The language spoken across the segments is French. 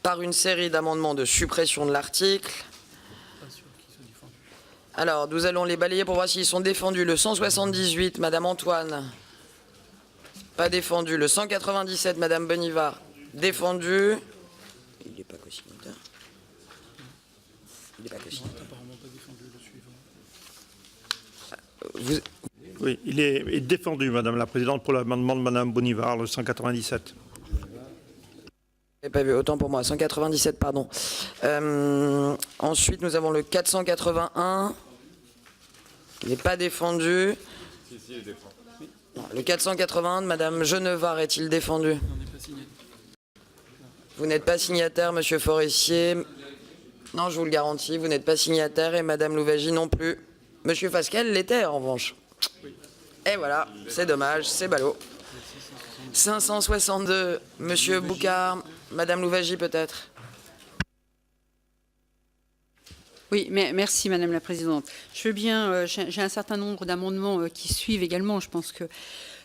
par une série d'amendements de suppression de l'article. Alors, nous allons les balayer pour voir s'ils sont défendus. Le 178, Madame Antoine. Pas défendu. Le 197, Madame Bonnivard. Défendu. Il n'est pas co-signataire. Il n'est pas co-signataire. Oui, il est défendu, Madame la Présidente, pour l'amendement de Madame Bonnivard, le 197. Je n'ai pas vu, autant pour moi. 197, pardon. Ensuite, nous avons le 481. Il n'est pas défendu. Si, il est défendu. Non, le 481 de Madame Genevard est-il défendu? Vous n'êtes pas signataire, Monsieur Forestier. Non, je vous le garantis, vous n'êtes pas signataire et Madame Louwagie non plus. Monsieur Fasquelle l'était en revanche. Et voilà, c'est dommage, c'est ballot. 562, Monsieur Boucard, Madame Louwagie peut-être. Oui, mais merci Madame la Présidente. Je veux bien, j'ai un certain nombre d'amendements qui suivent également. Je pense que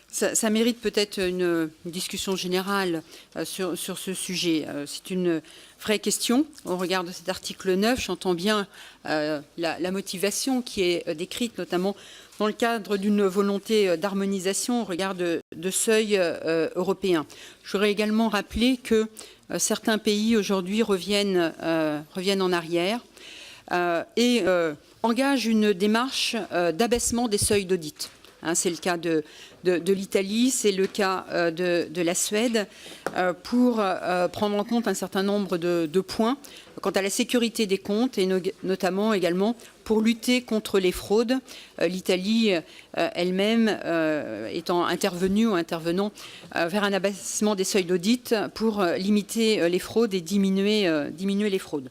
ça mérite peut-être une discussion générale sur ce sujet. C'est une vraie question au regard de cet article 9. J'entends bien la motivation qui est décrite, notamment dans le cadre d'une volonté d'harmonisation au regard de seuils européens. Je voudrais également rappeler que certains pays aujourd'hui reviennent en arrière et engagent une démarche d'abaissement des seuils d'audit. C'est le cas de l'Italie, c'est le cas de la Suède, pour prendre en compte un certain nombre de points quant à la sécurité des comptes et notamment également pour lutter contre les fraudes. L'Italie elle-même étant intervenue ou intervenant vers un abaissement des seuils d'audit pour limiter les fraudes et diminuer les fraudes.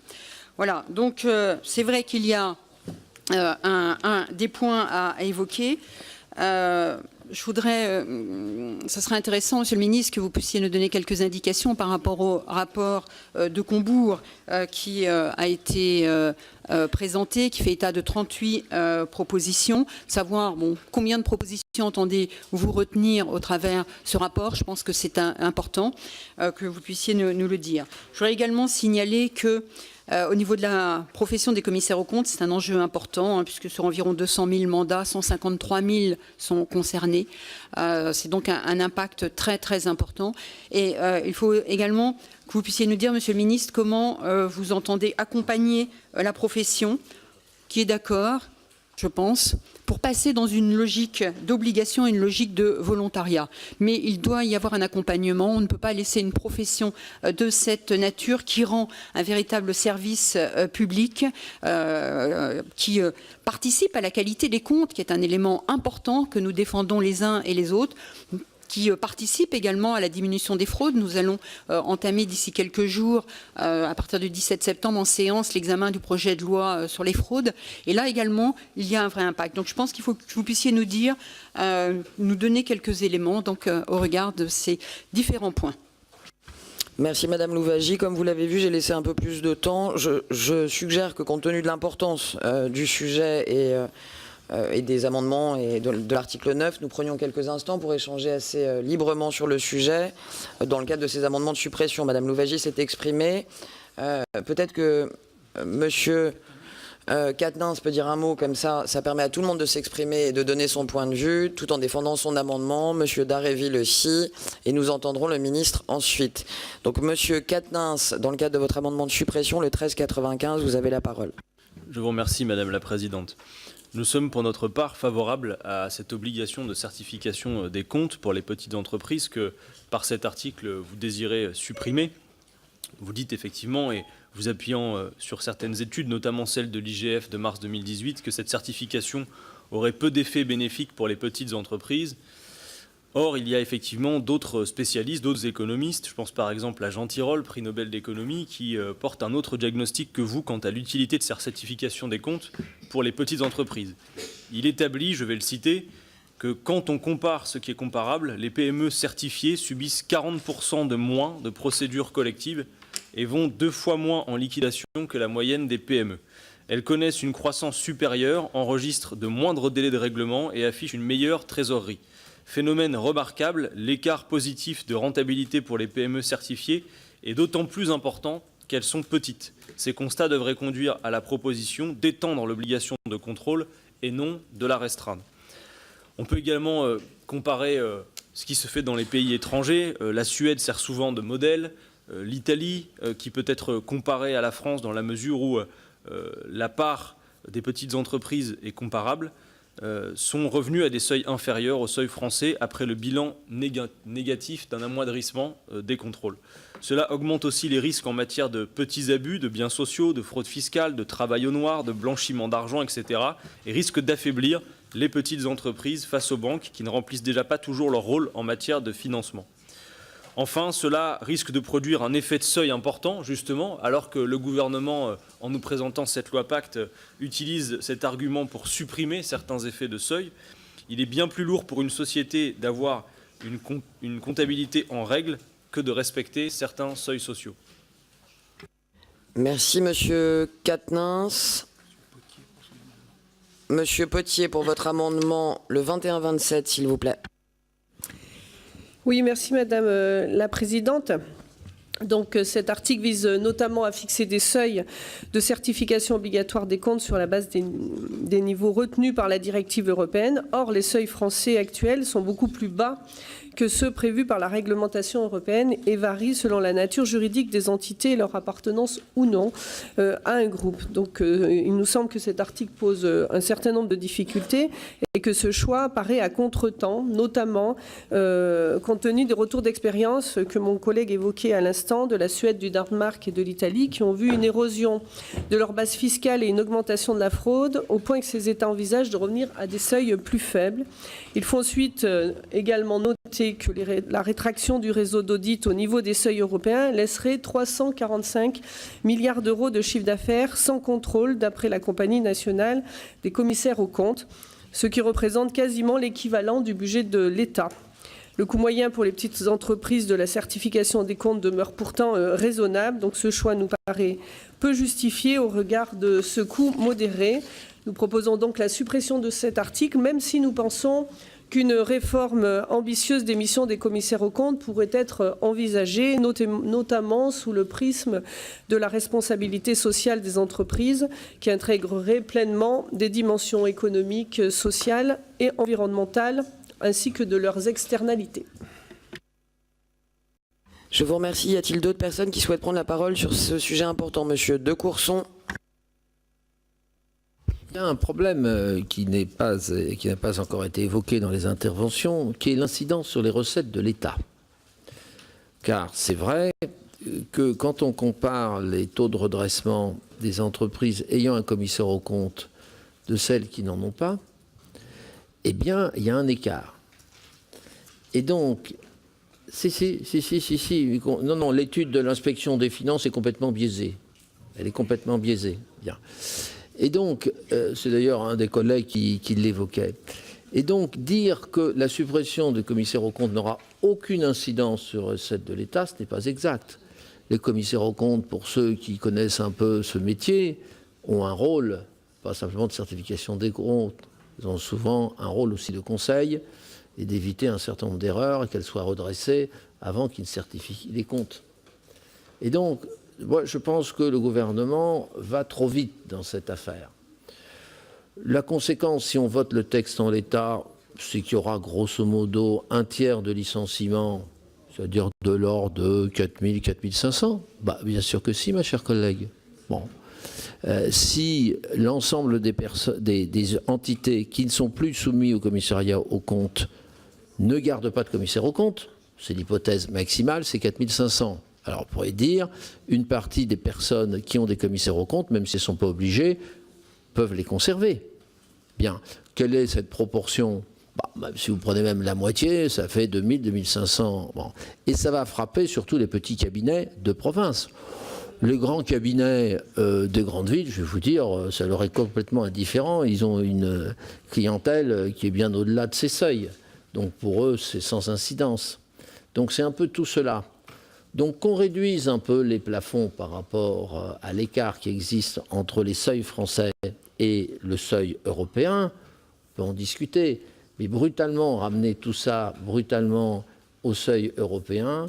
Voilà, donc c'est vrai qu'il y a des points à évoquer. Je voudrais, ça serait intéressant, Monsieur le Ministre, que vous puissiez nous donner quelques indications par rapport au rapport de Combourg qui a été présenté, qui fait état de 38 propositions. Savoir combien de propositions entendez-vous retenir au travers ce rapport. Je pense que c'est important que vous puissiez nous le dire. Je voudrais également signaler que au niveau de la profession des commissaires aux comptes, c'est un enjeu important, puisque sur environ 200 000 mandats, 153 000 sont concernés. C'est donc un impact très très important. Et il faut également que vous puissiez nous dire, Monsieur le Ministre, comment vous entendez accompagner la profession, qui est d'accord, je pense, pour passer dans une logique d'obligation et une logique de volontariat. Mais il doit y avoir un accompagnement. On ne peut pas laisser une profession de cette nature qui rend un véritable service public, qui participe à la qualité des comptes, qui est un élément important que nous défendons les uns et les autres, qui participe également à la diminution des fraudes. Nous allons entamer d'ici quelques jours, à partir du 17 septembre, en séance, l'examen du projet de loi sur les fraudes. Et là également, il y a un vrai impact. Donc je pense qu'il faut que vous puissiez nous dire, nous donner quelques éléments donc, au regard de ces différents points. Merci Madame Louwagie. Comme vous l'avez vu, j'ai laissé un peu plus de temps. Je suggère que compte tenu de l'importance du sujet et des amendements et de l'article 9, nous prenions quelques instants pour échanger assez librement sur le sujet. Dans le cadre de ces amendements de suppression, Madame Louwagie s'est exprimée. Peut-être que Monsieur Quatennens peut dire un mot comme ça permet à tout le monde de s'exprimer et de donner son point de vue, tout en défendant son amendement. Monsieur Dharréville aussi, et nous entendrons le ministre ensuite. Donc Monsieur Quatennens, dans le cadre de votre amendement de suppression, le 1395, vous avez la parole. Je vous remercie, Madame la Présidente. Nous sommes pour notre part favorables à cette obligation de certification des comptes pour les petites entreprises que, par cet article, vous désirez supprimer. Vous dites effectivement, et vous appuyant sur certaines études, notamment celle de l'IGF de mars 2018, que cette certification aurait peu d'effets bénéfiques pour les petites entreprises. Or, il y a effectivement d'autres spécialistes, d'autres économistes, je pense par exemple à Jean Tirole, prix Nobel d'économie, qui porte un autre diagnostic que vous quant à l'utilité de cette certification des comptes pour les petites entreprises. Il établit, je vais le citer, que quand on compare ce qui est comparable, les PME certifiées subissent 40% de moins de procédures collectives et vont 2 fois moins en liquidation que la moyenne des PME. Elles connaissent une croissance supérieure, enregistrent de moindres délais de règlement et affichent une meilleure trésorerie. Phénomène remarquable, l'écart positif de rentabilité pour les PME certifiées est d'autant plus important qu'elles sont petites. Ces constats devraient conduire à la proposition d'étendre l'obligation de contrôle et non de la restreindre. On peut également comparer ce qui se fait dans les pays étrangers. La Suède sert souvent de modèle, l'Italie qui peut être comparée à la France dans la mesure où la part des petites entreprises est comparable, sont revenus à des seuils inférieurs au seuil français après le bilan négatif d'un amoindrissement des contrôles. Cela augmente aussi les risques en matière de petits abus, de biens sociaux, de fraude fiscale, de travail au noir, de blanchiment d'argent, etc. et risque d'affaiblir les petites entreprises face aux banques qui ne remplissent déjà pas toujours leur rôle en matière de financement. Enfin, cela risque de produire un effet de seuil important, justement, alors que le gouvernement, en nous présentant cette loi Pacte, utilise cet argument pour supprimer certains effets de seuil. Il est bien plus lourd pour une société d'avoir une comptabilité en règle que de respecter certains seuils sociaux. Merci, Monsieur Quatennens. Monsieur Potier, pour votre amendement, le 21-27, s'il vous plaît. Oui, merci Madame la Présidente. Donc cet article vise notamment à fixer des seuils de certification obligatoire des comptes sur la base des niveaux retenus par la directive européenne. Or, les seuils français actuels sont beaucoup plus bas que ceux prévus par la réglementation européenne et varient selon la nature juridique des entités et leur appartenance ou non à un groupe. Donc il nous semble que cet article pose un certain nombre de difficultés et que ce choix paraît à contretemps, notamment compte tenu des retours d'expérience que mon collègue évoquait à l'instant de la Suède, du Danemark et de l'Italie, qui ont vu une érosion de leur base fiscale et une augmentation de la fraude, au point que ces États envisagent de revenir à des seuils plus faibles. Il faut ensuite également noter que la rétraction du réseau d'audit au niveau des seuils européens laisserait 345 milliards d'euros de chiffre d'affaires sans contrôle, d'après la Compagnie nationale des commissaires aux comptes, ce qui représente quasiment l'équivalent du budget de l'État. Le coût moyen pour les petites entreprises de la certification des comptes demeure pourtant raisonnable, donc ce choix nous paraît peu justifié au regard de ce coût modéré. Nous proposons donc la suppression de cet article, même si nous pensons qu'une réforme ambitieuse des missions des commissaires aux comptes pourrait être envisagée, notamment sous le prisme de la responsabilité sociale des entreprises, qui intégrerait pleinement des dimensions économiques, sociales et environnementales, ainsi que de leurs externalités. Je vous remercie. Y a-t-il d'autres personnes qui souhaitent prendre la parole sur ce sujet important? Monsieur De Courson. Il y a un problème qui n'a pas encore été évoqué dans les interventions, qui est l'incidence sur les recettes de l'État. Car c'est vrai que quand on compare les taux de redressement des entreprises ayant un commissaire aux comptes de celles qui n'en ont pas, eh bien, il y a un écart. Et donc, non, l'étude de l'inspection des finances est complètement biaisée. Elle est complètement biaisée. Bien. Et donc, c'est d'ailleurs un des collègues qui l'évoquait. Et donc, dire que la suppression du commissaire aux comptes n'aura aucune incidence sur les recettes de l'État, ce n'est pas exact. Les commissaires aux comptes, pour ceux qui connaissent un peu ce métier, ont un rôle, pas simplement de certification des comptes, ils ont souvent un rôle aussi de conseil et d'éviter un certain nombre d'erreurs et qu'elles soient redressées avant qu'ils ne certifient les comptes. Et donc, moi, je pense que le gouvernement va trop vite dans cette affaire. La conséquence, si on vote le texte en l'état, c'est qu'il y aura grosso modo un tiers de licenciements, c'est-à-dire de l'ordre de 4 000, 4 500. Bah, bien sûr que si, ma chère collègue. Bon. Si l'ensemble des entités qui ne sont plus soumises au commissariat aux comptes ne gardent pas de commissaire aux comptes, c'est l'hypothèse maximale, c'est 4 500. Alors, on pourrait dire, une partie des personnes qui ont des commissaires aux comptes, même si elles ne sont pas obligées, peuvent les conserver. Bien. Quelle est cette proportion? Si vous prenez même la moitié, ça fait 2000, 2500. Bon. Et ça va frapper surtout les petits cabinets de province. Les grands cabinets des grandes villes, je vais vous dire, ça leur est complètement indifférent. Ils ont une clientèle qui est bien au-delà de ces seuils. Donc, pour eux, c'est sans incidence. Donc, c'est un peu tout cela. Donc qu'on réduise un peu les plafonds par rapport à l'écart qui existe entre les seuils français et le seuil européen, on peut en discuter. Mais brutalement, ramener tout ça brutalement au seuil européen,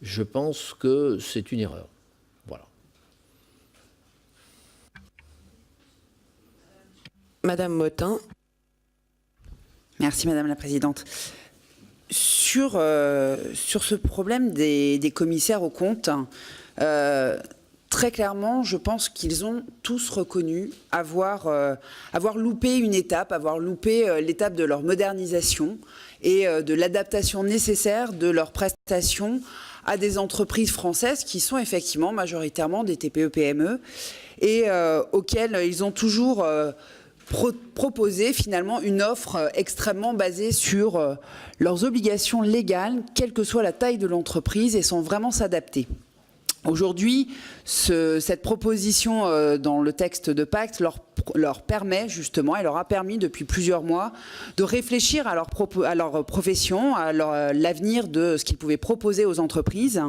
je pense que c'est une erreur. Voilà. Madame Motin. Merci Madame la Présidente. Sur ce problème des commissaires aux comptes, très clairement, je pense qu'ils ont tous reconnu avoir loupé une étape, avoir loupé l'étape de leur modernisation et de l'adaptation nécessaire de leurs prestations à des entreprises françaises qui sont effectivement majoritairement des TPE-PME et auxquelles ils ont toujours proposer finalement une offre extrêmement basée sur leurs obligations légales, quelle que soit la taille de l'entreprise, et sans vraiment s'adapter. Aujourd'hui, cette proposition dans le texte de pacte leur permet justement, et leur a permis depuis plusieurs mois, de réfléchir à leur profession, à l'avenir de ce qu'ils pouvaient proposer aux entreprises,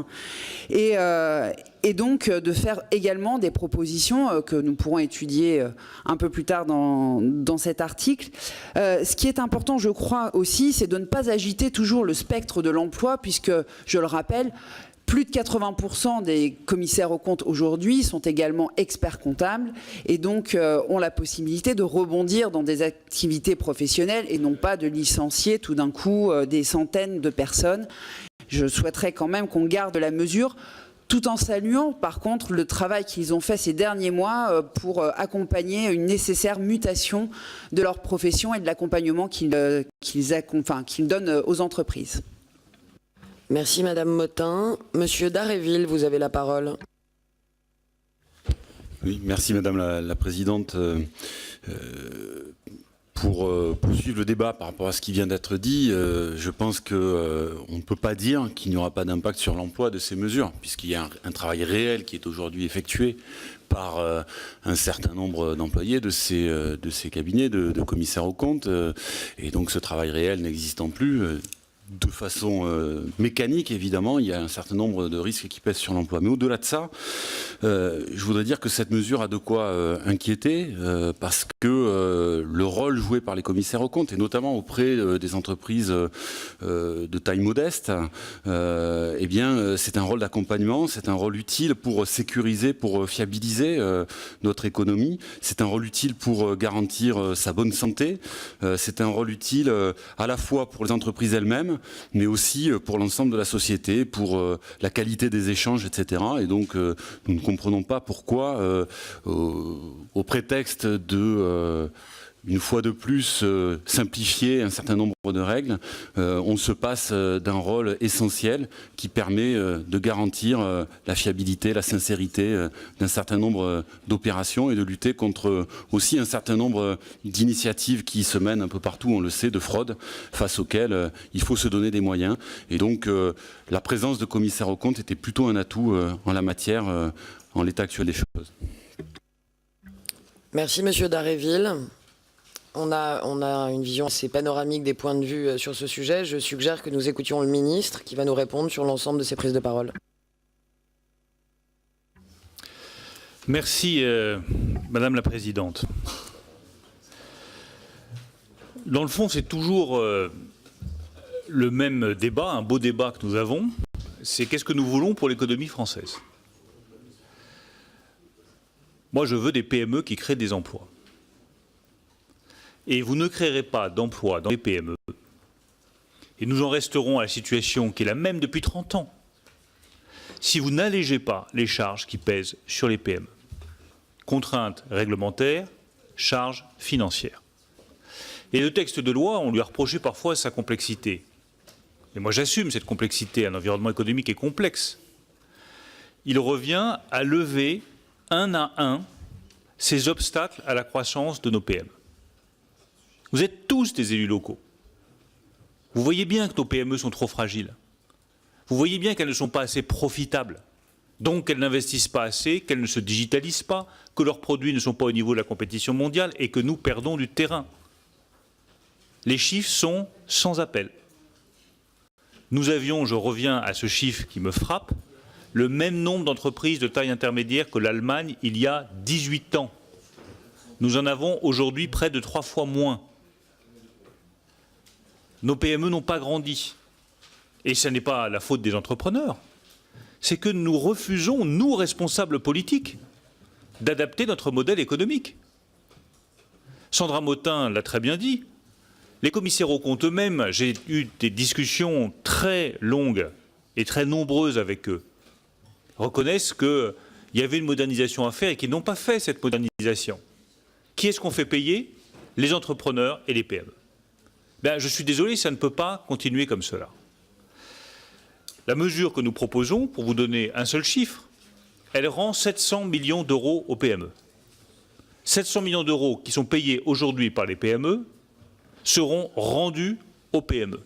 et donc de faire également des propositions que nous pourrons étudier un peu plus tard dans cet article. Ce qui est important, je crois aussi, c'est de ne pas agiter toujours le spectre de l'emploi, puisque, je le rappelle, plus de 80% des commissaires aux comptes aujourd'hui sont également experts comptables et donc ont la possibilité de rebondir dans des activités professionnelles et non pas de licencier tout d'un coup des centaines de personnes. Je souhaiterais quand même qu'on garde la mesure, tout en saluant par contre le travail qu'ils ont fait ces derniers mois pour accompagner une nécessaire mutation de leur profession et de l'accompagnement qu'ils donnent aux entreprises. Merci Madame Motin. Monsieur Daréville, vous avez la parole. Oui, merci Madame la Présidente. Pour poursuivre le débat par rapport à ce qui vient d'être dit, je pense qu'on ne peut pas dire qu'il n'y aura pas d'impact sur l'emploi de ces mesures, puisqu'il y a un travail réel qui est aujourd'hui effectué par un certain nombre d'employés de ces cabinets de commissaires aux comptes. Et donc ce travail réel n'existant plus, de façon mécanique, évidemment, il y a un certain nombre de risques qui pèsent sur l'emploi. Mais au-delà de ça, je voudrais dire que cette mesure a de quoi inquiéter, parce que le rôle joué par les commissaires aux comptes, et notamment auprès des entreprises de taille modeste, eh bien, c'est un rôle d'accompagnement, c'est un rôle utile pour sécuriser, pour fiabiliser notre économie, c'est un rôle utile pour garantir sa bonne santé, c'est un rôle utile à la fois pour les entreprises elles-mêmes, mais aussi pour l'ensemble de la société, pour la qualité des échanges, etc. Et donc, nous ne comprenons pas pourquoi, au prétexte de, une fois de plus, simplifier un certain nombre de règles, on se passe d'un rôle essentiel qui permet de garantir la fiabilité, la sincérité d'un certain nombre d'opérations et de lutter contre aussi un certain nombre d'initiatives qui se mènent un peu partout, on le sait, de fraude, face auxquelles il faut se donner des moyens. Et donc, la présence de commissaires aux comptes était plutôt un atout en la matière, en l'état actuel des choses. Merci Monsieur Daréville. On a une vision assez panoramique des points de vue sur ce sujet. Je suggère que nous écoutions le ministre qui va nous répondre sur l'ensemble de ces prises de parole. Merci Madame la Présidente. Dans le fond, c'est toujours le même débat, un beau débat que nous avons. C'est qu'est-ce que nous voulons pour l'économie française? Moi, je veux des PME qui créent des emplois. Et vous ne créerez pas d'emplois dans les PME. Et nous en resterons à la situation qui est la même depuis 30 ans. Si vous n'allégez pas les charges qui pèsent sur les PME. Contraintes réglementaires, charges financières. Et le texte de loi, on lui a reproché parfois sa complexité. Et moi j'assume cette complexité, un environnement économique est complexe. Il revient à lever un à un ces obstacles à la croissance de nos PME. Vous êtes tous des élus locaux. Vous voyez bien que nos PME sont trop fragiles. Vous voyez bien qu'elles ne sont pas assez profitables. Donc qu'elles n'investissent pas assez, qu'elles ne se digitalisent pas, que leurs produits ne sont pas au niveau de la compétition mondiale et que nous perdons du terrain. Les chiffres sont sans appel. Nous avions, je reviens à ce chiffre qui me frappe, le même nombre d'entreprises de taille intermédiaire que l'Allemagne il y a 18 ans. Nous en avons aujourd'hui près de 3 fois moins. Nos PME n'ont pas grandi. Et ce n'est pas la faute des entrepreneurs. C'est que nous refusons, nous responsables politiques, d'adapter notre modèle économique. Sandra Motin l'a très bien dit. Les commissaires aux comptes eux-mêmes, j'ai eu des discussions très longues et très nombreuses avec eux, reconnaissent qu'il y avait une modernisation à faire et qu'ils n'ont pas fait cette modernisation. Qui est-ce qu'on fait payer? Les entrepreneurs et les PME. Ben, je suis désolé, ça ne peut pas continuer comme cela. La mesure que nous proposons, pour vous donner un seul chiffre, elle rend 700 millions d'euros aux PME. 700 millions d'euros qui sont payés aujourd'hui par les PME seront rendus aux PME.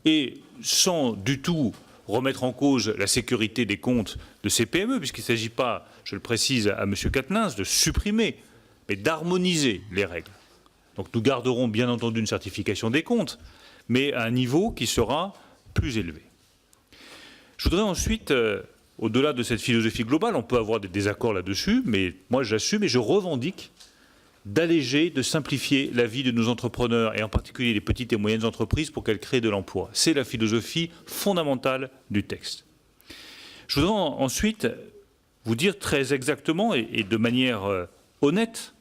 Et sans du tout remettre en cause la sécurité des comptes de ces PME, puisqu'il ne s'agit pas, je le précise à M. Quatennens, de supprimer, mais d'harmoniser les règles. Donc nous garderons bien entendu une certification des comptes, mais à un niveau qui sera plus élevé. Je voudrais ensuite, au-delà de cette philosophie globale, on peut avoir des désaccords là-dessus, mais moi j'assume et je revendique d'alléger, de simplifier la vie de nos entrepreneurs, et en particulier les petites et moyennes entreprises, pour qu'elles créent de l'emploi. C'est la philosophie fondamentale du texte. Je voudrais ensuite vous dire très exactement et de manière honnête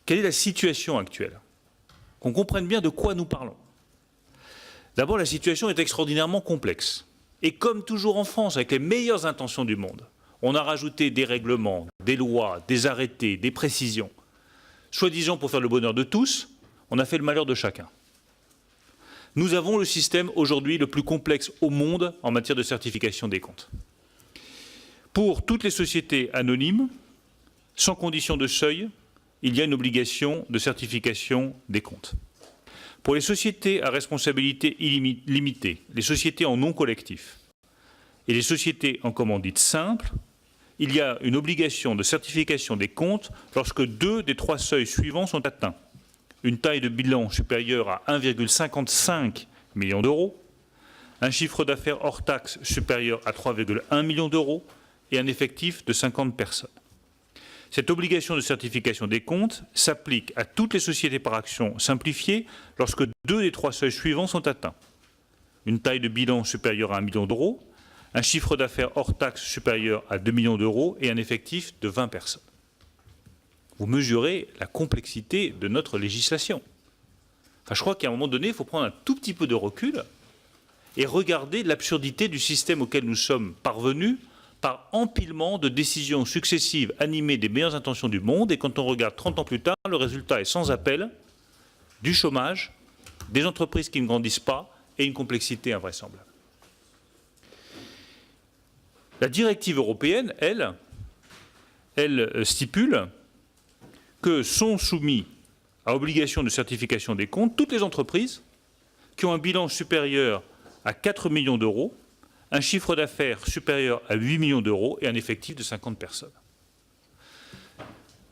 quelle est la situation actuelle, qu'on comprenne bien de quoi nous parlons. D'abord, la situation est extraordinairement complexe. Et comme toujours en France, avec les meilleures intentions du monde, on a rajouté des règlements, des lois, des arrêtés, des précisions. Soi-disant pour faire le bonheur de tous, on a fait le malheur de chacun. Nous avons le système aujourd'hui le plus complexe au monde en matière de certification des comptes. Pour toutes les sociétés anonymes, sans condition de seuil, il y a une obligation de certification des comptes. Pour les sociétés à responsabilité limitée, les sociétés en non collectif et les sociétés en commandite simple, il y a une obligation de certification des comptes lorsque 2 des 3 seuils suivants sont atteints. Une taille de bilan supérieure à 1,55 million d'euros, un chiffre d'affaires hors taxe supérieur à 3,1 millions d'euros et un effectif de 50 personnes. Cette obligation de certification des comptes s'applique à toutes les sociétés par action simplifiées lorsque 2 des 3 seuils suivants sont atteints. Une taille de bilan supérieure à 1 million d'euros, un chiffre d'affaires hors taxe supérieur à 2 millions d'euros et un effectif de 20 personnes. Vous mesurez la complexité de notre législation. Enfin, je crois qu'à un moment donné, il faut prendre un tout petit peu de recul et regarder l'absurdité du système auquel nous sommes parvenus par empilement de décisions successives animées des meilleures intentions du monde. Et quand on regarde 30 ans plus tard, le résultat est sans appel: du chômage, des entreprises qui ne grandissent pas et une complexité invraisemblable. La directive européenne, elle stipule que sont soumis à obligation de certification des comptes toutes les entreprises qui ont un bilan supérieur à 4 millions d'euros, un chiffre d'affaires supérieur à 8 millions d'euros et un effectif de 50 personnes.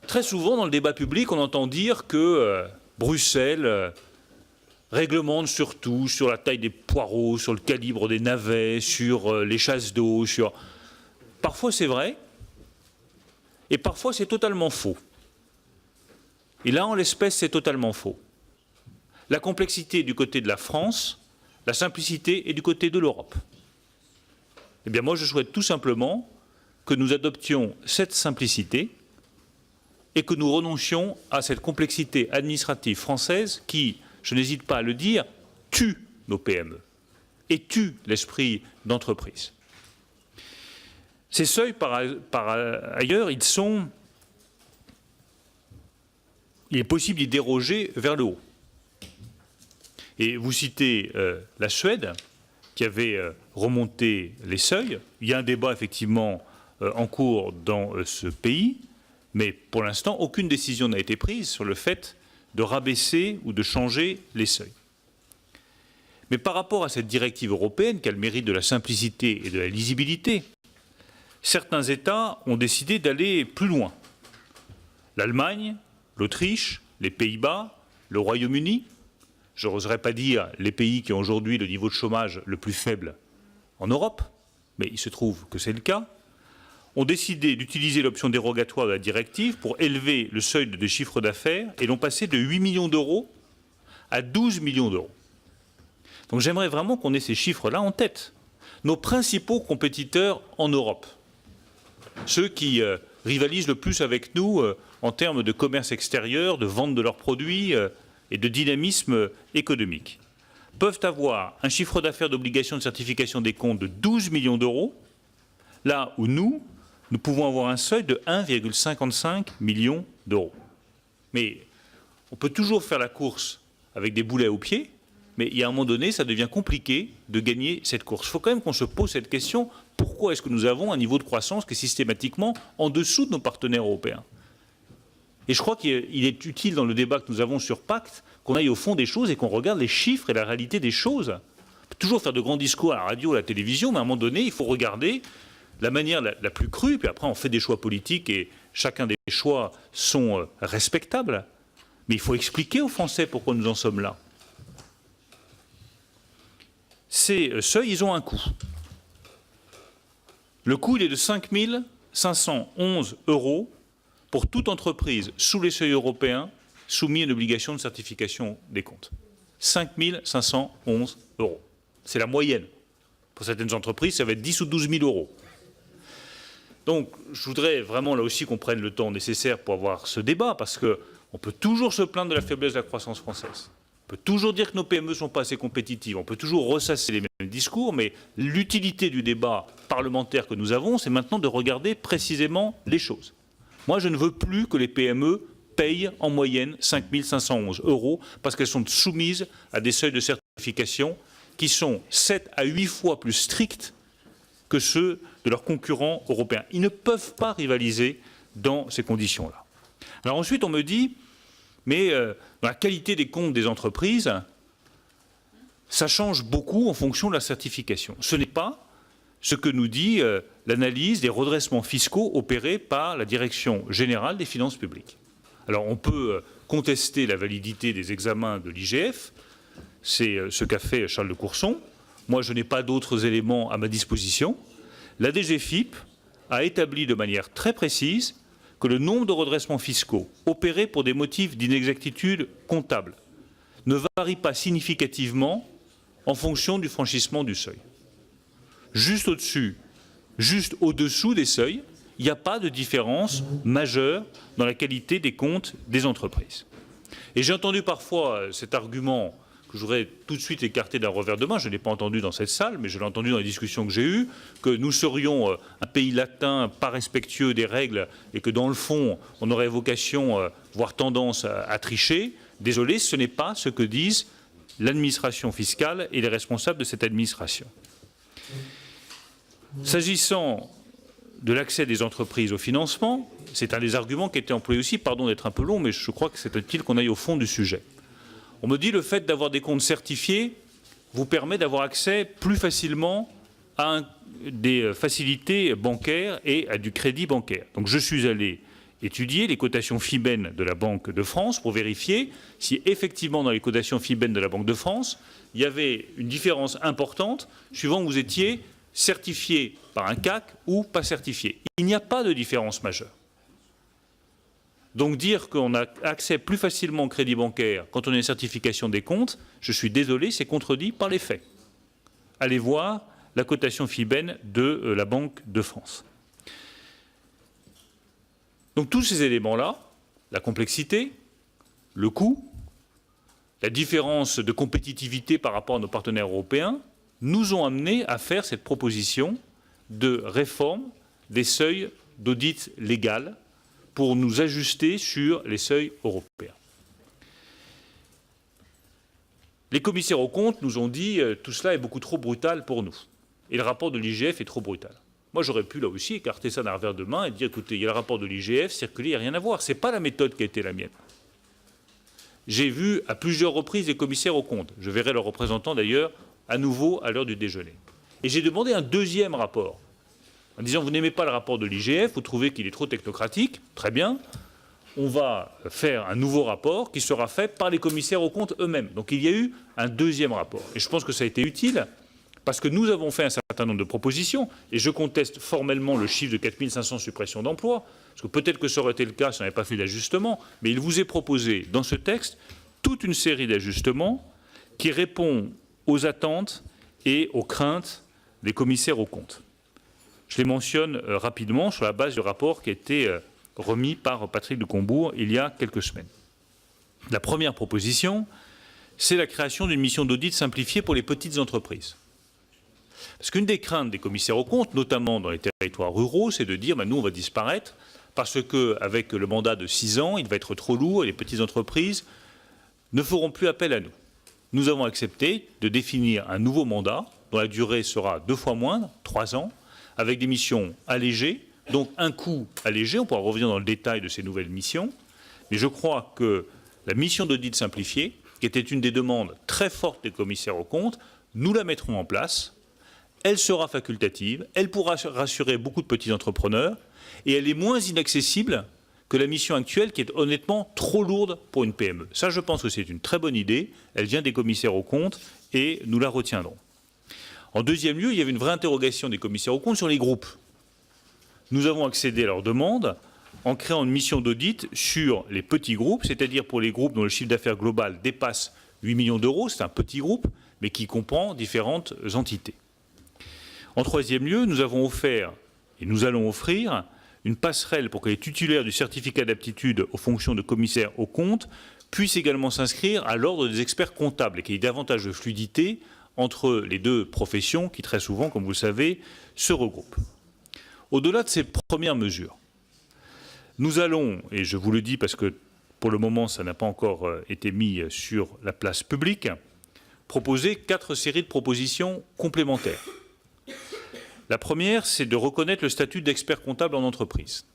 Très souvent, dans le débat public, on entend dire que Bruxelles réglemente surtout sur la taille des poireaux, sur le calibre des navets, sur les chasses d'eau, sur... Parfois c'est vrai, et parfois c'est totalement faux. Et là, en l'espèce, c'est totalement faux. La complexité est du côté de la France, la simplicité est du côté de l'Europe. Eh bien, moi, je souhaite tout simplement que nous adoptions cette simplicité et que nous renoncions à cette complexité administrative française qui, je n'hésite pas à le dire, tue nos PME et tue l'esprit d'entreprise. Ces seuils, par ailleurs, il est possible d'y déroger vers le haut. Et vous citez la Suède, qui avait remonté les seuils. Il y a un débat effectivement en cours dans ce pays, mais pour l'instant, aucune décision n'a été prise sur le fait de rabaisser ou de changer les seuils. Mais par rapport à cette directive européenne, qui a le mérite de la simplicité et de la lisibilité, certains États ont décidé d'aller plus loin. L'Allemagne, l'Autriche, les Pays-Bas, le Royaume-Uni, je n'oserais pas dire les pays qui ont aujourd'hui le niveau de chômage le plus faible en Europe, mais il se trouve que c'est le cas, ont décidé d'utiliser l'option dérogatoire de la directive pour élever le seuil de chiffre d'affaires et l'ont passé de 8 millions d'euros à 12 millions d'euros. Donc j'aimerais vraiment qu'on ait ces chiffres-là en tête. Nos principaux compétiteurs en Europe, ceux qui rivalisent le plus avec nous en termes de commerce extérieur, de vente de leurs produits et de dynamisme économique, peuvent avoir un chiffre d'affaires d'obligation de certification des comptes de 12 millions d'euros, là où nous pouvons avoir un seuil de 1,55 million d'euros. Mais on peut toujours faire la course avec des boulets aux pieds, mais il y a un moment donné, ça devient compliqué de gagner cette course. Il faut quand même qu'on se pose cette question, pourquoi est-ce que nous avons un niveau de croissance qui est systématiquement en dessous de nos partenaires européens? Et je crois qu'il est utile dans le débat que nous avons sur Pacte qu'on aille au fond des choses et qu'on regarde les chiffres et la réalité des choses. On peut toujours faire de grands discours à la radio, à la télévision, mais à un moment donné, il faut regarder la manière la plus crue, puis après on fait des choix politiques et chacun des choix sont respectables. Mais il faut expliquer aux Français pourquoi nous en sommes là. Ces seuils, ils ont un coût. Le coût, il est de 5 511 € pour toute entreprise sous les seuils européens soumis à une obligation de certification des comptes. 5 511 €. C'est la moyenne. Pour certaines entreprises, ça va être 10 ou 12 000 €. Donc, je voudrais vraiment là aussi qu'on prenne le temps nécessaire pour avoir ce débat, parce qu'on peut toujours se plaindre de la faiblesse de la croissance française. On peut toujours dire que nos PME ne sont pas assez compétitives, on peut toujours ressasser les mêmes discours, mais l'utilité du débat parlementaire que nous avons, c'est maintenant de regarder précisément les choses. Moi, je ne veux plus que les PME payent en moyenne 5 511 € parce qu'elles sont soumises à des seuils de certification qui sont 7 à 8 fois plus stricts que ceux de leurs concurrents européens. Ils ne peuvent pas rivaliser dans ces conditions-là. Alors ensuite, on me dit, mais dans la qualité des comptes des entreprises, ça change beaucoup en fonction de la certification. Ce n'est pas ce que nous dit l'analyse des redressements fiscaux opérés par la Direction générale des finances publiques. Alors on peut contester la validité des examens de l'IGF, c'est ce qu'a fait Charles de Courson. Moi, je n'ai pas d'autres éléments à ma disposition. La DGFiP a établi de manière très précise que le nombre de redressements fiscaux opérés pour des motifs d'inexactitude comptable ne varie pas significativement en fonction du franchissement du seuil. Juste au-dessus, juste au-dessous des seuils, il n'y a pas de différence majeure dans la qualité des comptes des entreprises. Et j'ai entendu parfois cet argument que je voudrais tout de suite écarter d'un revers de main, je ne l'ai pas entendu dans cette salle, mais je l'ai entendu dans les discussions que j'ai eues, que nous serions un pays latin pas respectueux des règles et que dans le fond, on aurait vocation, voire tendance à tricher. Désolé, ce n'est pas ce que disent l'administration fiscale et les responsables de cette administration. S'agissant de l'accès des entreprises au financement, c'est un des arguments qui a été employé aussi, pardon d'être un peu long, mais je crois que c'est utile qu'on aille au fond du sujet. On me dit que le fait d'avoir des comptes certifiés vous permet d'avoir accès plus facilement à des facilités bancaires et à du crédit bancaire. Donc je suis allé étudier les cotations FIBEN de la Banque de France pour vérifier si effectivement dans les cotations FIBEN de la Banque de France, il y avait une différence importante suivant que vous étiez certifié par un CAC ou pas certifié. Il n'y a pas de différence majeure. Donc dire qu'on a accès plus facilement au crédit bancaire quand on a une certification des comptes, je suis désolé, c'est contredit par les faits. Allez voir la cotation FIBEN de la Banque de France. Donc tous ces éléments-là, la complexité, le coût, la différence de compétitivité par rapport à nos partenaires européens, nous ont amenés à faire cette proposition de réforme des seuils d'audit légal pour nous ajuster sur les seuils européens. Les commissaires aux comptes nous ont dit tout cela est beaucoup trop brutal pour nous. Et le rapport de l'IGF est trop brutal. Moi, j'aurais pu là aussi écarter ça d'un revers de main et dire écoutez, il y a le rapport de l'IGF, circulé, il n'y a rien à voir. Ce n'est pas la méthode qui a été la mienne. J'ai vu à plusieurs reprises les commissaires aux comptes. Je verrai leurs représentants d'ailleurs à nouveau à l'heure du déjeuner. Et j'ai demandé un deuxième rapport. En disant, vous n'aimez pas le rapport de l'IGF, vous trouvez qu'il est trop technocratique, très bien, on va faire un nouveau rapport qui sera fait par les commissaires aux comptes eux-mêmes. Donc il y a eu un deuxième rapport. Et je pense que ça a été utile, parce que nous avons fait un certain nombre de propositions, et je conteste formellement le chiffre de 4 500 suppressions d'emplois, parce que peut-être que ça aurait été le cas si on n'avait pas fait d'ajustement, mais il vous est proposé dans ce texte toute une série d'ajustements qui répondent aux attentes et aux craintes des commissaires aux comptes. Je les mentionne rapidement sur la base du rapport qui a été remis par Patrick de Combourg il y a quelques semaines. La première proposition, c'est la création d'une mission d'audit simplifiée pour les petites entreprises. Parce qu'une des craintes des commissaires aux comptes, notamment dans les territoires ruraux, c'est de dire nous, on va disparaître parce qu'avec le mandat de 6 ans, il va être trop lourd et les petites entreprises ne feront plus appel à nous. Nous avons accepté de définir un nouveau mandat dont la durée sera 2 fois moindre, 3 ans, avec des missions allégées, donc un coût allégé. On pourra revenir dans le détail de ces nouvelles missions. Mais je crois que la mission d'audit simplifiée, qui était une des demandes très fortes des commissaires aux comptes, nous la mettrons en place. Elle sera facultative, elle pourra rassurer beaucoup de petits entrepreneurs et elle est moins inaccessible que la mission actuelle qui est honnêtement trop lourde pour une PME. Ça, je pense que c'est une très bonne idée. Elle vient des commissaires aux comptes et nous la retiendrons. En deuxième lieu, il y avait une vraie interrogation des commissaires aux comptes sur les groupes. Nous avons accédé à leur demande en créant une mission d'audit sur les petits groupes, c'est-à-dire pour les groupes dont le chiffre d'affaires global dépasse 8 millions d'euros. C'est un petit groupe, mais qui comprend différentes entités. En troisième lieu, nous avons offert et nous allons offrir une passerelle pour que les titulaires du certificat d'aptitude aux fonctions de commissaire aux comptes puissent également s'inscrire à l'ordre des experts comptables et qu'il y ait davantage de fluidité entre les deux professions qui, très souvent, comme vous le savez, se regroupent. Au-delà de ces premières mesures, nous allons, et je vous le dis parce que pour le moment ça n'a pas encore été mis sur la place publique, proposer 4 séries de propositions complémentaires. La première, c'est de reconnaître le statut d'expert comptable en entreprise.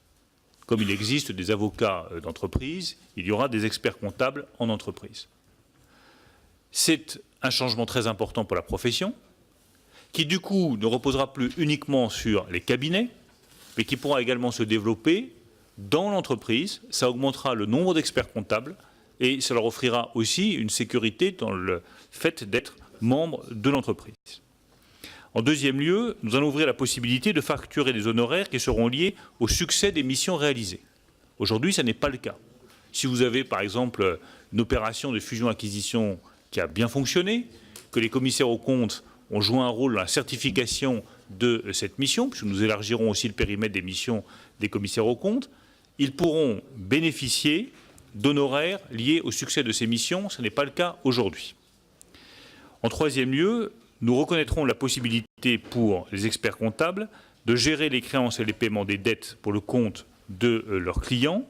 Comme il existe des avocats d'entreprise, il y aura des experts comptables en entreprise. C'est un changement très important pour la profession, qui du coup ne reposera plus uniquement sur les cabinets, mais qui pourra également se développer dans l'entreprise. Ça augmentera le nombre d'experts comptables et ça leur offrira aussi une sécurité dans le fait d'être membre de l'entreprise. En deuxième lieu, nous allons ouvrir la possibilité de facturer des honoraires qui seront liés au succès des missions réalisées. Aujourd'hui, ça n'est pas le cas. Si vous avez, par exemple, une opération de fusion-acquisition qui a bien fonctionné, que les commissaires aux comptes ont joué un rôle dans la certification de cette mission, puisque nous élargirons aussi le périmètre des missions des commissaires aux comptes, ils pourront bénéficier d'honoraires liés au succès de ces missions. Ce n'est pas le cas aujourd'hui. En troisième lieu, nous reconnaîtrons la possibilité pour les experts comptables de gérer les créances et les paiements des dettes pour le compte de leurs clients.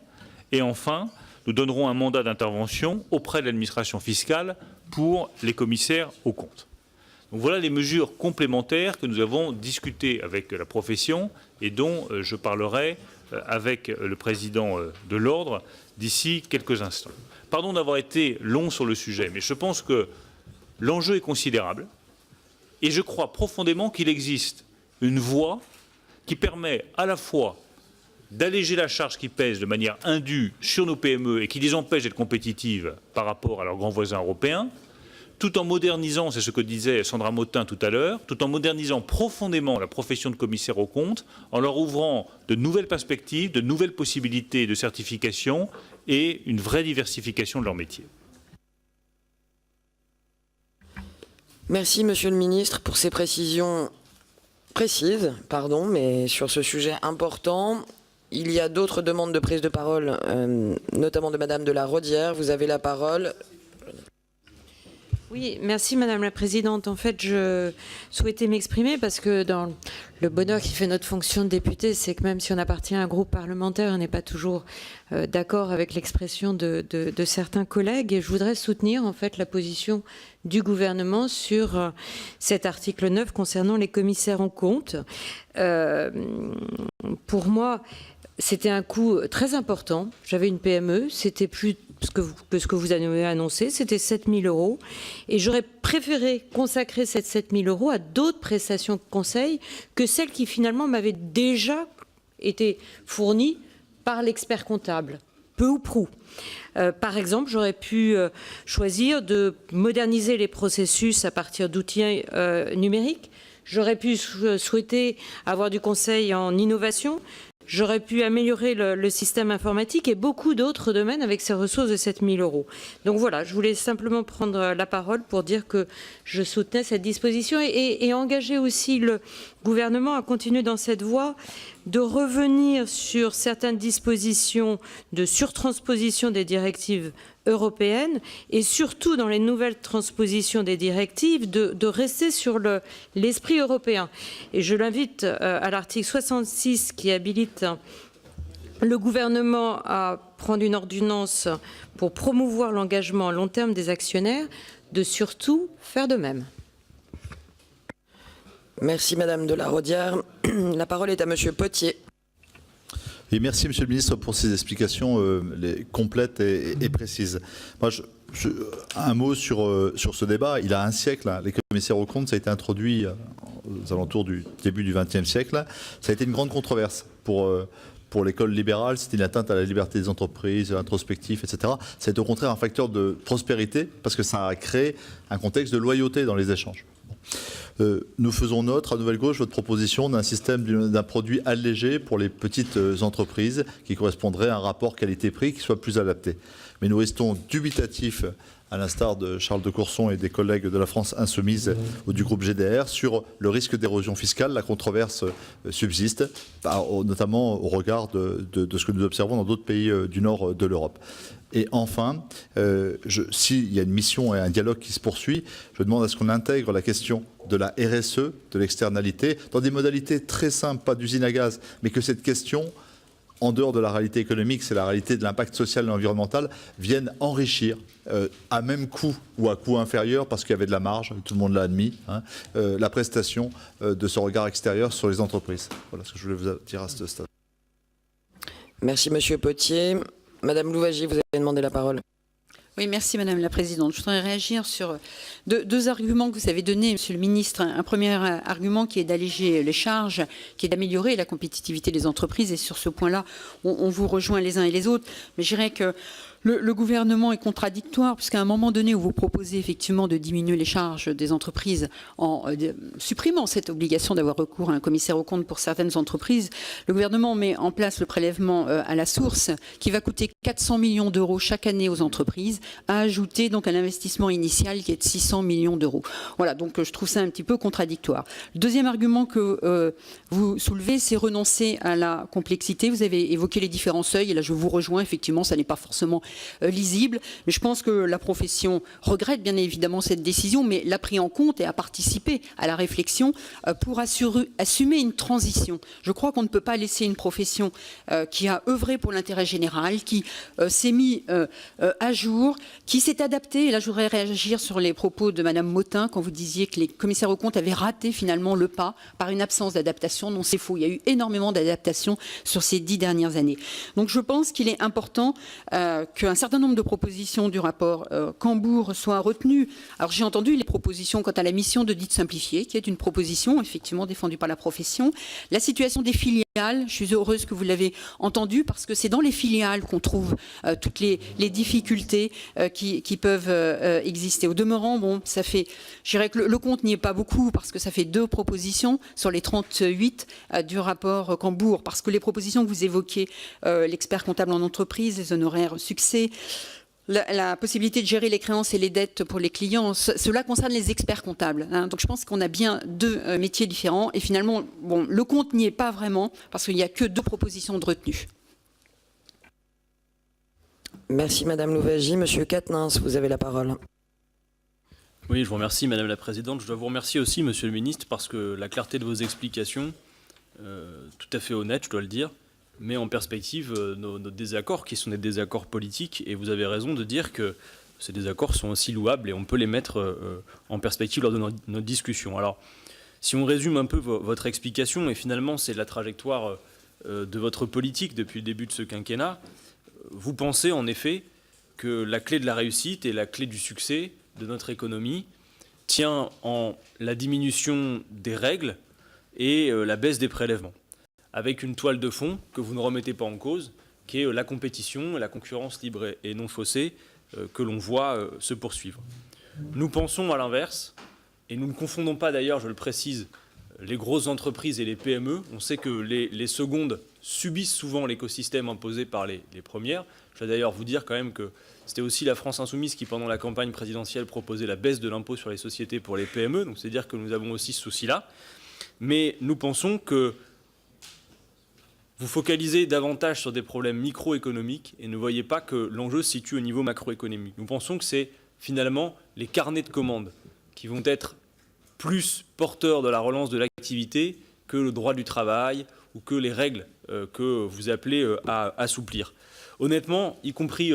Et enfin, nous donnerons un mandat d'intervention auprès de l'administration fiscale pour les commissaires aux comptes. Donc voilà les mesures complémentaires que nous avons discutées avec la profession et dont je parlerai avec le président de l'Ordre d'ici quelques instants. Pardon d'avoir été long sur le sujet, mais je pense que l'enjeu est considérable et je crois profondément qu'il existe une voie qui permet à la fois d'alléger la charge qui pèse de manière indue sur nos PME et qui les empêche d'être compétitives par rapport à leurs grands voisins européens, tout en modernisant, c'est ce que disait Sandra Mottin tout à l'heure, tout en modernisant profondément la profession de commissaire aux comptes, en leur ouvrant de nouvelles perspectives, de nouvelles possibilités de certification et une vraie diversification de leur métier. Merci, Monsieur le Ministre, pour ces précisions précises, mais sur ce sujet important. Il y a d'autres demandes de prise de parole, notamment de Madame de la Rodière. Vous avez la parole. Oui, merci Madame la Présidente. En fait, je souhaitais m'exprimer parce que dans le bonheur qui fait notre fonction de député, c'est que même si on appartient à un groupe parlementaire, on n'est pas toujours d'accord avec l'expression de certains collègues. Et je voudrais soutenir en fait la position du gouvernement sur cet article 9 concernant les commissaires aux comptes. Pour moi, c'était un coût très important. J'avais une PME, c'était plus que ce que vous avez annoncé, c'était 7 000 €. Et j'aurais préféré consacrer ces 7 000 € à d'autres prestations de conseil que celles qui finalement m'avaient déjà été fournies par l'expert comptable, peu ou prou. Par exemple, j'aurais pu choisir de moderniser les processus à partir d'outils numériques. J'aurais pu souhaiter avoir du conseil en innovation. J'aurais pu améliorer le système informatique et beaucoup d'autres domaines avec ces ressources de 7 000 euros. Donc voilà, je voulais simplement prendre la parole pour dire que je soutenais cette disposition et engager aussi le gouvernement à continuer dans cette voie, de revenir sur certaines dispositions de surtransposition des directives européennes et surtout dans les nouvelles transpositions des directives de rester sur l'esprit européen. Et je l'invite à l'article 66 qui habilite le gouvernement à prendre une ordonnance pour promouvoir l'engagement à long terme des actionnaires, de surtout faire de même. Merci Madame de la Raudière. La parole est à Monsieur Potier. Et merci Monsieur le Ministre pour ces explications complètes et précises. Moi, un mot sur ce débat. Il a un siècle, hein, les commissaires aux comptes, ça a été introduit aux alentours du début du XXe siècle. Ça a été une grande controverse pour l'école libérale. C'était une atteinte à la liberté des entreprises, introspectif, etc. C'est au contraire un facteur de prospérité parce que ça a créé un contexte de loyauté dans les échanges. Nous faisons nôtre, à Nouvelle Gauche, votre proposition d'un système d'un produit allégé pour les petites entreprises qui correspondrait à un rapport qualité-prix qui soit plus adapté. Mais nous restons dubitatifs, à l'instar de Charles de Courson et des collègues de la France Insoumise ou du groupe GDR, sur le risque d'érosion fiscale. La controverse subsiste, notamment au regard de ce que nous observons dans d'autres pays du nord de l'Europe. Et enfin, s'il y a une mission et un dialogue qui se poursuit, je demande à ce qu'on intègre la question de la RSE, de l'externalité, dans des modalités très simples, pas d'usine à gaz, mais que cette question, en dehors de la réalité économique, c'est la réalité de l'impact social et environnemental, vienne enrichir à même coût ou à coût inférieur, parce qu'il y avait de la marge, tout le monde l'a admis, hein, la prestation de ce regard extérieur sur les entreprises. Voilà ce que je voulais vous dire à ce stade. Merci Monsieur Potier. Madame Louwagie, vous avez demandé la parole. Oui, merci Madame la Présidente. Je voudrais réagir sur deux arguments que vous avez donnés, Monsieur le Ministre. Un premier argument qui est d'alléger les charges, qui est d'améliorer la compétitivité des entreprises. Et sur ce point-là, on vous rejoint les uns et les autres. Mais je dirais que le gouvernement est contradictoire, puisqu'à un moment donné où vous proposez effectivement de diminuer les charges des entreprises en supprimant cette obligation d'avoir recours à un commissaire aux comptes pour certaines entreprises, le gouvernement met en place le prélèvement à la source qui va coûter 400 millions d'euros chaque année aux entreprises, à ajouter donc à l'investissement initial qui est de 600 millions d'euros. Voilà, donc je trouve ça un petit peu contradictoire. Le deuxième argument que vous soulevez, c'est renoncer à la complexité. Vous avez évoqué les différents seuils, et là je vous rejoins, effectivement, ça n'est pas forcément lisible. Mais je pense que la profession regrette bien évidemment cette décision, mais l'a pris en compte et a participé à la réflexion pour assumer une transition. Je crois qu'on ne peut pas laisser une profession qui a œuvré pour l'intérêt général, qui s'est mis à jour, qui s'est adaptée. Et là, je voudrais réagir sur les propos de Madame Motin quand vous disiez que les commissaires aux comptes avaient raté finalement le pas par une absence d'adaptation. Non, c'est faux. Il y a eu énormément d'adaptations sur ces 10 dernières années. Donc, je pense qu'il est important qu'un certain nombre de propositions du rapport Cambourg soient retenues. Alors j'ai entendu les propositions quant à la mission de dite simplifiée, qui est une proposition effectivement défendue par la profession. La situation des filiales, je suis heureuse que vous l'avez entendu, parce que c'est dans les filiales qu'on trouve toutes les difficultés qui peuvent exister. Au demeurant, bon, ça fait, je dirais que le compte n'y est pas beaucoup, parce que ça fait 2 propositions sur les 38 du rapport Cambourg, parce que les propositions que vous évoquez, l'expert comptable en entreprise, les honoraires succès, la possibilité de gérer les créances et les dettes pour les clients, cela concerne les experts comptables. Hein. Donc je pense qu'on a bien 2 métiers différents. Et finalement, bon, le compte n'y est pas vraiment, parce qu'il n'y a que 2 propositions de retenue. Merci Madame Louwagie. Monsieur Quatennens, vous avez la parole. Oui, je vous remercie Madame la Présidente. Je dois vous remercier aussi Monsieur le Ministre, parce que la clarté de vos explications, tout à fait honnête, je dois le dire, met en perspective nos désaccords, qui sont des désaccords politiques, et vous avez raison de dire que ces désaccords sont aussi louables et on peut les mettre en perspective lors de notre discussion. Alors, si on résume un peu votre explication, et finalement c'est la trajectoire de votre politique depuis le début de ce quinquennat, vous pensez en effet que la clé de la réussite et la clé du succès de notre économie tient en la diminution des règles et la baisse des prélèvements, avec une toile de fond que vous ne remettez pas en cause, qui est la compétition, la concurrence libre et non faussée que l'on voit se poursuivre. Nous pensons à l'inverse, et nous ne confondons pas d'ailleurs, je le précise, les grosses entreprises et les PME. On sait que les secondes subissent souvent l'écosystème imposé par les premières. Je vais d'ailleurs vous dire quand même que c'était aussi la France Insoumise qui, pendant la campagne présidentielle, proposait la baisse de l'impôt sur les sociétés pour les PME. Donc c'est dire que nous avons aussi ce souci-là. Mais nous pensons que vous focalisez davantage sur des problèmes microéconomiques et ne voyez pas que l'enjeu se situe au niveau macroéconomique. Nous pensons que c'est finalement les carnets de commandes qui vont être plus porteurs de la relance de l'activité que le droit du travail ou que les règles que vous appelez à assouplir. Honnêtement, y compris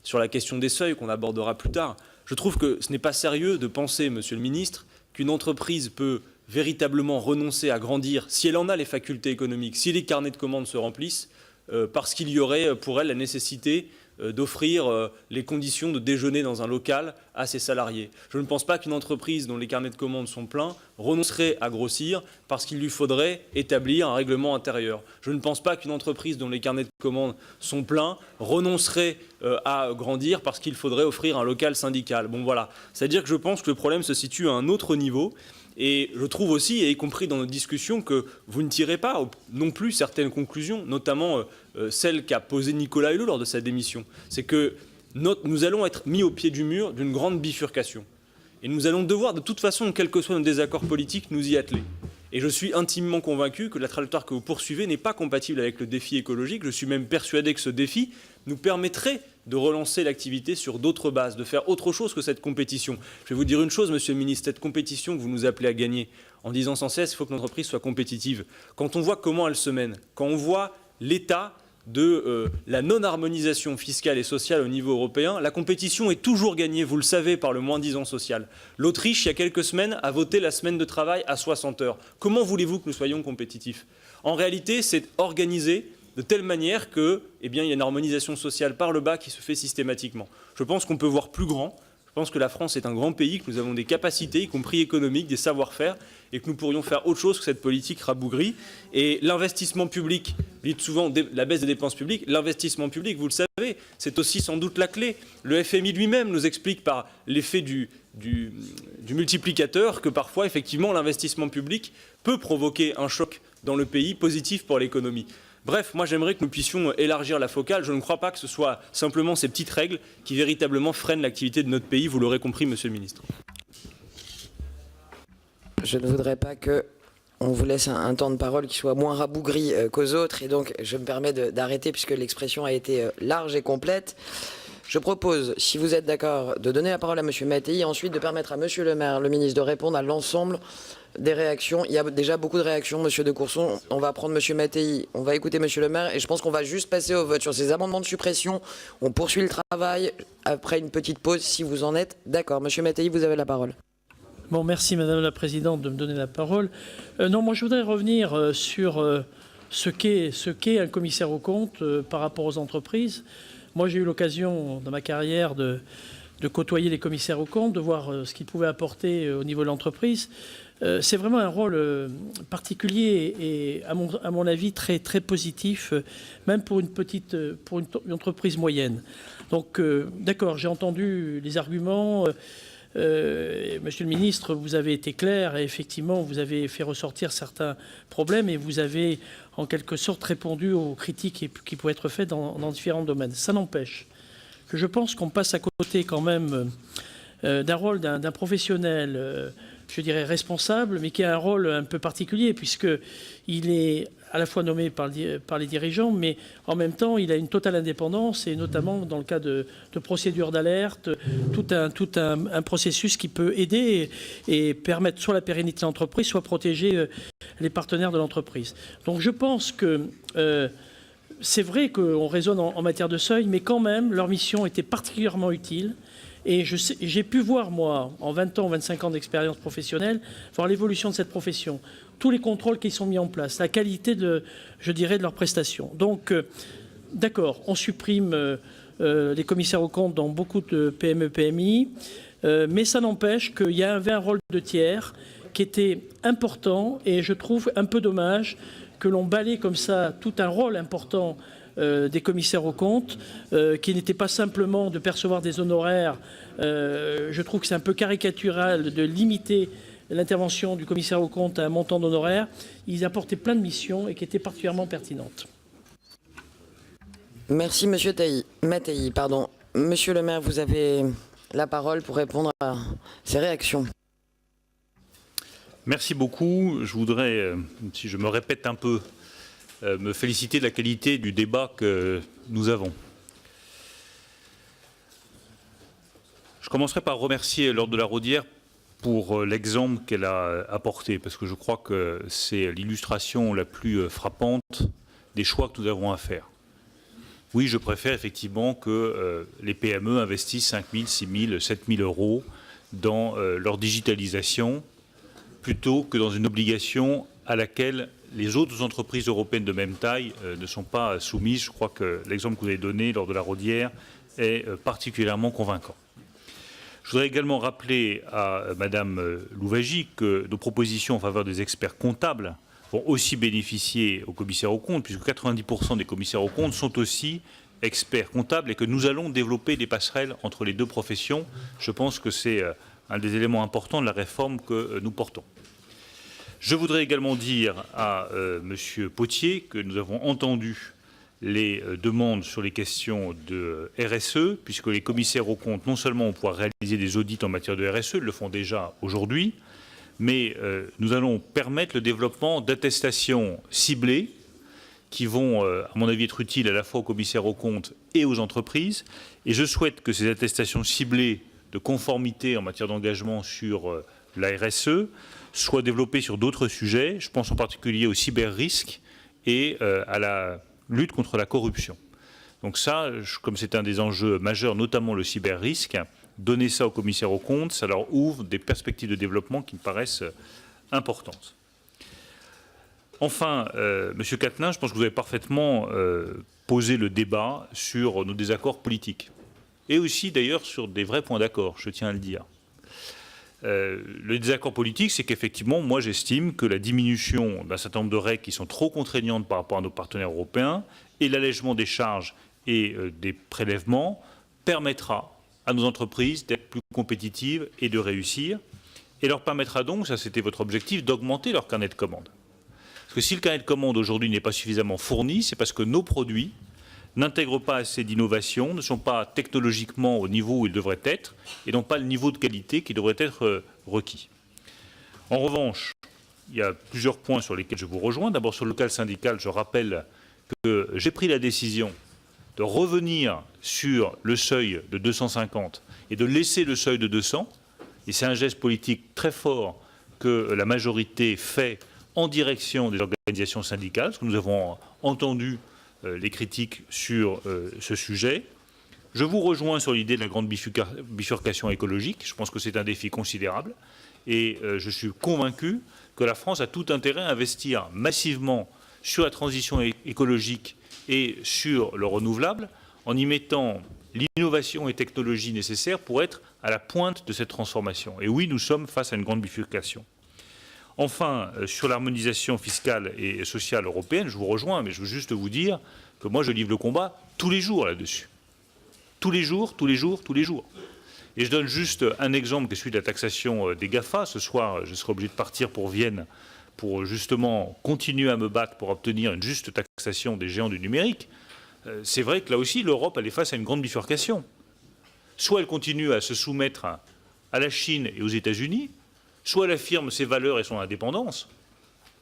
sur la question des seuils qu'on abordera plus tard, je trouve que ce n'est pas sérieux de penser, Monsieur le Ministre, qu'une entreprise peut véritablement renoncer à grandir si elle en a les facultés économiques, si les carnets de commandes se remplissent, parce qu'il y aurait pour elle la nécessité d'offrir les conditions de déjeuner dans un local à ses salariés. Je ne pense pas qu'une entreprise dont les carnets de commandes sont pleins renoncerait à grossir parce qu'il lui faudrait établir un règlement intérieur. Je ne pense pas qu'une entreprise dont les carnets de commandes sont pleins renoncerait à grandir parce qu'il faudrait offrir un local syndical. Bon voilà, c'est-à-dire que je pense que le problème se situe à un autre niveau. Et je trouve aussi, et y compris dans notre discussion, que vous ne tirez pas non plus certaines conclusions, notamment celle qu'a posée Nicolas Hulot lors de sa démission. C'est que nous allons être mis au pied du mur d'une grande bifurcation. Et nous allons devoir, de toute façon, quel que soit notre désaccord politique, nous y atteler. Et je suis intimement convaincu que la trajectoire que vous poursuivez n'est pas compatible avec le défi écologique. Je suis même persuadé que ce défi nous permettrait de relancer l'activité sur d'autres bases, de faire autre chose que cette compétition. Je vais vous dire une chose, Monsieur le Ministre, cette compétition que vous nous appelez à gagner, en disant sans cesse qu'il faut que l'entreprise soit compétitive. Quand on voit comment elle se mène, quand on voit l'état de la non-harmonisation fiscale et sociale au niveau européen, la compétition est toujours gagnée, vous le savez, par le moins-disant social. L'Autriche, il y a quelques semaines, a voté la semaine de travail à 60 heures. Comment voulez-vous que nous soyons compétitifs? En réalité, c'est organisé de telle manière que, eh bien, il y a une harmonisation sociale par le bas qui se fait systématiquement. Je pense qu'on peut voir plus grand. Je pense que la France est un grand pays, que nous avons des capacités, y compris économiques, des savoir-faire, et que nous pourrions faire autre chose que cette politique rabougrie. Et l'investissement public, vous dites souvent la baisse des dépenses publiques, l'investissement public, vous le savez, c'est aussi sans doute la clé. Le FMI lui-même nous explique par l'effet du multiplicateur que parfois, effectivement, l'investissement public peut provoquer un choc dans le pays positif pour l'économie. Bref, moi j'aimerais que nous puissions élargir la focale. Je ne crois pas que ce soit simplement ces petites règles qui véritablement freinent l'activité de notre pays. Vous l'aurez compris, Monsieur le Ministre. Je ne voudrais pas qu'on vous laisse un temps de parole qui soit moins rabougri qu'aux autres. Et donc, je me permets d'arrêter puisque l'expression a été large et complète. Je propose, si vous êtes d'accord, de donner la parole à Monsieur Mattei et ensuite de permettre à Monsieur le maire, le ministre, de répondre à l'ensemble des réactions. Il y a déjà beaucoup de réactions, Monsieur de Courson. On va prendre Monsieur Mattei, on va écouter Monsieur le maire et je pense qu'on va juste passer au vote sur ces amendements de suppression. On poursuit le travail après une petite pause si vous en êtes d'accord. Monsieur Mattei, vous avez la parole. Bon, merci Madame la Présidente de me donner la parole. Non, moi je voudrais revenir sur ce qu'est un commissaire aux comptes par rapport aux entreprises. Moi j'ai eu l'occasion dans ma carrière de côtoyer les commissaires aux comptes, de voir ce qu'ils pouvaient apporter au niveau de l'entreprise. C'est vraiment un rôle particulier et à mon avis très, très positif, même pour une entreprise moyenne. Donc d'accord, j'ai entendu les arguments. Monsieur le ministre, vous avez été clair et effectivement vous avez fait ressortir certains problèmes et vous avez en quelque sorte répondu aux critiques qui pouvaient être faites dans différents domaines. Ça n'empêche que je pense qu'on passe à côté quand même d'un rôle d'un professionnel, je dirais responsable, mais qui a un rôle un peu particulier puisqu'il est à la fois nommé par les dirigeants, mais en même temps, il a une totale indépendance, et notamment dans le cas de procédures d'alerte, tout un processus qui peut aider et permettre soit la pérennité de l'entreprise, soit protéger les partenaires de l'entreprise. Donc je pense que c'est vrai qu'on raisonne en matière de seuil, mais quand même, leur mission était particulièrement utile. Et j'ai pu voir, moi, en 20 ans, 25 ans d'expérience professionnelle, voir l'évolution de cette profession, tous les contrôles qui sont mis en place, la qualité, je dirais, de leurs prestations. Donc, d'accord, on supprime les commissaires aux comptes dans beaucoup de PME, PMI, mais ça n'empêche qu'il y avait un rôle de tiers qui était important, et je trouve un peu dommage que l'on balaye comme ça tout un rôle important des commissaires aux comptes, qui n'était pas simplement de percevoir des honoraires. Je trouve que c'est un peu caricatural de limiter l'intervention du commissaire aux comptes à un montant d'honoraires. Ils apportaient plein de missions et qui étaient particulièrement pertinentes. Merci, Monsieur Mattei. Pardon. Monsieur le maire, vous avez la parole pour répondre à ces réactions. Merci beaucoup. Je voudrais, si je me répète un peu, me féliciter de la qualité du débat que nous avons. Je commencerai par remercier Laure de la Raudière pour l'exemple qu'elle a apporté, parce que je crois que c'est l'illustration la plus frappante des choix que nous avons à faire. Oui, je préfère effectivement que les PME investissent 5 000, 6 000, 7 000 euros dans leur digitalisation, plutôt que dans une obligation à laquelle les autres entreprises européennes de même taille ne sont pas soumises. Je crois que l'exemple que vous avez donné lors de la Raudière est particulièrement convaincant. Je voudrais également rappeler à Madame Louwagie que nos propositions en faveur des experts comptables vont aussi bénéficier aux commissaires aux comptes, puisque 90% des commissaires aux comptes sont aussi experts comptables et que nous allons développer des passerelles entre les deux professions. Je pense que c'est un des éléments importants de la réforme que nous portons. Je voudrais également dire à Monsieur Potier que nous avons entendu les demandes sur les questions de RSE, puisque les commissaires aux comptes, non seulement vont pouvoir réaliser des audits en matière de RSE, ils le font déjà aujourd'hui, mais nous allons permettre le développement d'attestations ciblées qui vont, à mon avis, être utiles à la fois aux commissaires aux comptes et aux entreprises. Et je souhaite que ces attestations ciblées de conformité en matière d'engagement sur la RSE soient développées sur d'autres sujets. Je pense en particulier au cyber-risque et à la lutte contre la corruption. Donc ça, comme c'est un des enjeux majeurs, notamment le cyber-risque, donner ça aux commissaires aux comptes, ça leur ouvre des perspectives de développement qui me paraissent importantes. Enfin, Monsieur Quatennens, je pense que vous avez parfaitement posé le débat sur nos désaccords politiques. Et aussi, d'ailleurs, sur des vrais points d'accord, je tiens à le dire. Le désaccord politique, c'est qu'effectivement, moi, j'estime que la diminution d'un certain nombre de règles qui sont trop contraignantes par rapport à nos partenaires européens et l'allègement des charges et des prélèvements permettra à nos entreprises d'être plus compétitives et de réussir, et leur permettra donc, ça c'était votre objectif, d'augmenter leur carnet de commandes. Parce que si le carnet de commandes aujourd'hui n'est pas suffisamment fourni, c'est parce que nos produits n'intègrent pas assez d'innovation, ne sont pas technologiquement au niveau où ils devraient être, et n'ont pas le niveau de qualité qui devrait être requis. En revanche, il y a plusieurs points sur lesquels je vous rejoins. D'abord sur le local syndical, je rappelle que j'ai pris la décision de revenir sur le seuil de 250 et de laisser le seuil de 200. Et c'est un geste politique très fort que la majorité fait en direction des organisations syndicales, parce que nous avons entendu les critiques sur ce sujet. Je vous rejoins sur l'idée de la grande bifurcation écologique. Je pense que c'est un défi considérable. Et je suis convaincu que la France a tout intérêt à investir massivement sur la transition écologique et sur le renouvelable, en y mettant l'innovation et technologie nécessaires pour être à la pointe de cette transformation. Et oui, nous sommes face à une grande bifurcation. Enfin, sur l'harmonisation fiscale et sociale européenne, je vous rejoins, mais je veux juste vous dire que moi, je livre le combat tous les jours là-dessus. Tous les jours, tous les jours, tous les jours. Et je donne juste un exemple qui est celui de la taxation des GAFA. Ce soir, je serai obligé de partir pour Vienne pour justement continuer à me battre pour obtenir une juste taxation des géants du numérique. C'est vrai que là aussi, l'Europe, elle est face à une grande bifurcation. Soit elle continue à se soumettre à la Chine et aux États-Unis, soit elle affirme ses valeurs et son indépendance,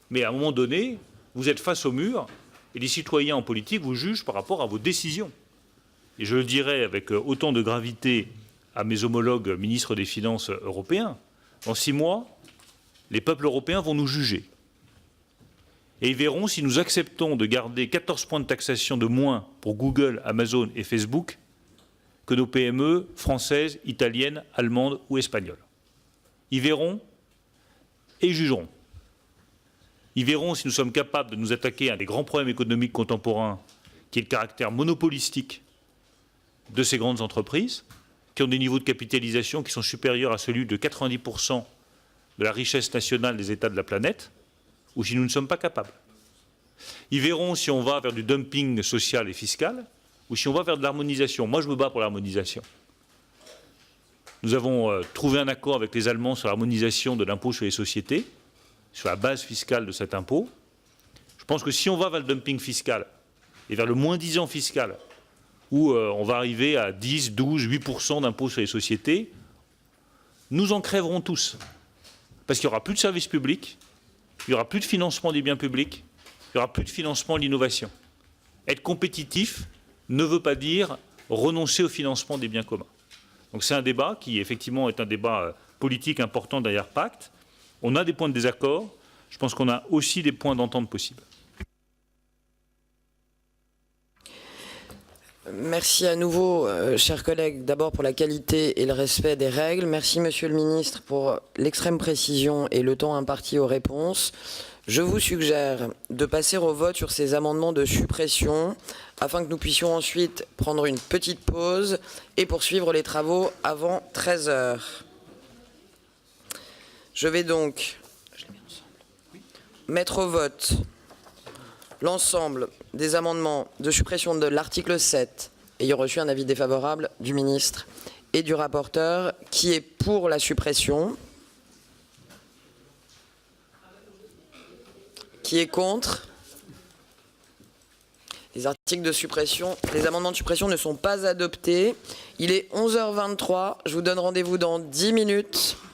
mais à un moment donné, vous êtes face au mur et les citoyens en politique vous jugent par rapport à vos décisions. Et je le dirai avec autant de gravité à mes homologues ministres des Finances européens, dans 6 mois, les peuples européens vont nous juger. Et ils verront si nous acceptons de garder 14 points de taxation de moins pour Google, Amazon et Facebook que nos PME françaises, italiennes, allemandes ou espagnoles. Ils verront et ils jugeront. Ils verront si nous sommes capables de nous attaquer à un des grands problèmes économiques contemporains, qui est le caractère monopolistique de ces grandes entreprises, qui ont des niveaux de capitalisation qui sont supérieurs à celui de 90% de la richesse nationale des États de la planète, ou si nous ne sommes pas capables. Ils verront si on va vers du dumping social et fiscal, ou si on va vers de l'harmonisation. Moi, je me bats pour l'harmonisation. Nous avons trouvé un accord avec les Allemands sur l'harmonisation de l'impôt sur les sociétés, sur la base fiscale de cet impôt. Je pense que si on va vers le dumping fiscal et vers le moins-disant fiscal où on va arriver à 10, 12, 8% d'impôt sur les sociétés, nous en crèverons tous. Parce qu'il n'y aura plus de services publics, il n'y aura plus de financement des biens publics, il n'y aura plus de financement de l'innovation. Être compétitif ne veut pas dire renoncer au financement des biens communs. Donc c'est un débat qui effectivement est un débat politique important derrière Pacte. On a des points de désaccord, je pense qu'on a aussi des points d'entente possibles. Merci à nouveau, chers collègues, d'abord pour la qualité et le respect des règles. Merci, Monsieur le Ministre, pour l'extrême précision et le temps imparti aux réponses. Je vous suggère de passer au vote sur ces amendements de suppression afin que nous puissions ensuite prendre une petite pause et poursuivre les travaux avant 13 h. Je vais donc mettre au vote l'ensemble des amendements de suppression de l'article 7, ayant reçu un avis défavorable du ministre et du rapporteur, qui est pour la suppression, qui est contre. Les articles de suppression, les amendements de suppression ne sont pas adoptés. Il est 11 h 23, je vous donne rendez-vous dans 10 minutes